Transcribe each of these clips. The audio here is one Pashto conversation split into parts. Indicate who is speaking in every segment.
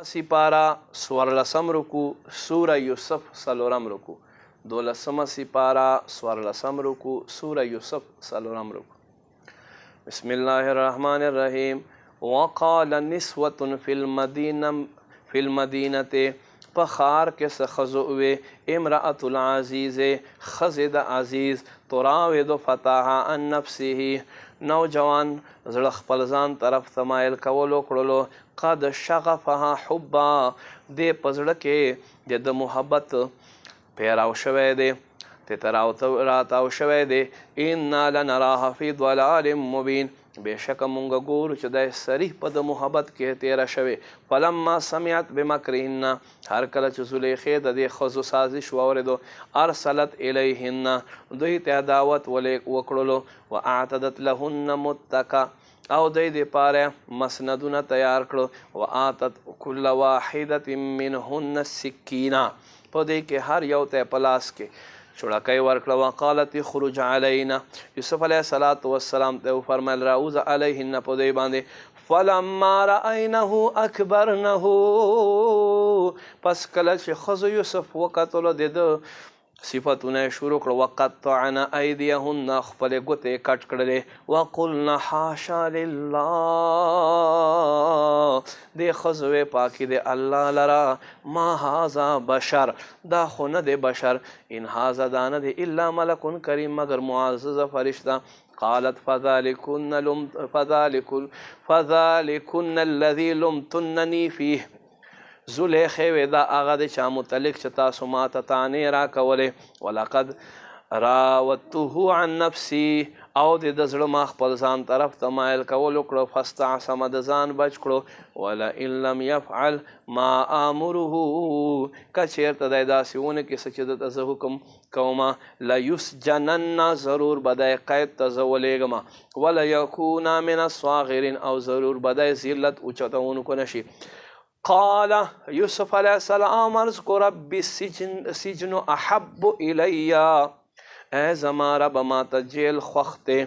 Speaker 1: سپارہ سورلسم رکو سورہ یوسف سلورم رکو. دولسم سپارہ سورلسم رکو سورہ یوسف سلورم رکو. بسم اللہ الرحمن الرحیم. وقال نسوة فی المدینة پخار کے سخزوے امرأة العزیز خزد عزیز تراود فتاها عن نفسه نوجوان زړه خپل ځان طرف تمایل کولو کړلو قد شغفها حبا دې په زړه کې د محبت پیراو شوی دی راتاو شوی دی. انا لنراها فی ضلال مبین بېشکه مونږ ګورو چې دی صریح په د محبت کې تیره شوې. فلما سمعت بمکرهن هر کله چې زلیخې د دې ښځو سازش واورېدو ارسلت الیهن دوی ته دعوت وکړلو واعتدت لهن متکا او دوی دپاره مسندونه تیار کړو وآتت کل واحدة منهن سکینا په دې کې هر یو ته په لاس کې چړکۍ ورکړه. وقالت اخرج علینا یوسف علیه السلام ته وفرمیل راوځه علیهن په دوی باندې. فلما رأینه اکبرنه پس کله چې ښځو یوسف وکتلو د ده صفتونه یې شروع کړه. وقطعن ایدیهن خپلې ګوتې یې کټ کړلې. وقلن حاشا لله دې ښځو وې پاکي د الله لره ما هذا بشر دا خو نه دی بشر ان هذا دا نه دی الا ملک کریم مگر معززه فرشته. قالت فذلكن الذي لمتنني فيه زلیخې وې دا هغه دی چا متعلق چې تاسو ماته طعنې راکولې. ولقد راودته عن نفسي او د زړه ما خپل ځان طرف ته مایل کول وکړو. فاستعصم د ځان بچ کړو. ولئن لم یفعل ما آمره که چېرته دی داسې ونه کړي څه چې دته زه حکم کومه لیسجنن ضرور به دی قید ته زه ولېږمه. ولیکونا من الصاغرین او ضرور به دی ذلت اوچتونکو نشي. قال یوسف علیہ السلام عرض کو رب السجن احب الیہ اے زما رب ما ته جیل خوښ دی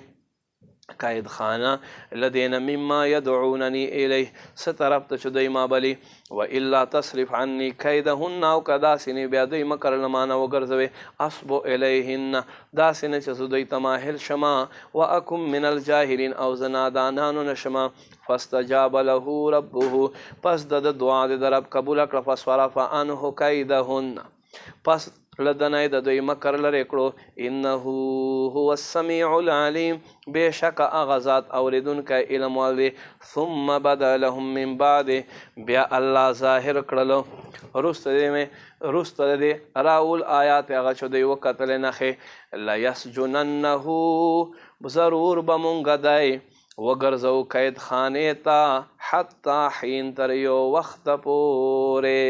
Speaker 1: قید خانه لدین مما یدعوننی الیه څه طرف ته چې دوی ما بلي. والا تصرف عني کیدهن او که داسې نه بیا دوی مکر له ما نه وګرځوې اصب الیهن داسې نه چې زه دوی ته ماهل شمه واکن من الجاهلین او زه نادانانو نه شمه. فاستجاب له ربه پس د دعا د رب قبوله کړه. فصرف عنه کیدهن پس لدنی د دوی مکر لرې کړو. انه هو السمیع العلیم بېشکه هغه ذات اورېدونکی علم وال دی. ثم بدا لهم من بعد بیا الله ظاهر کړلو وروسته د دې راول آیات هغه چې دوی وکتلې نښې. لیسجننه ضرور به مونږ دی وګرځو قید خانې ته حتی حین تر یو وخته پورې.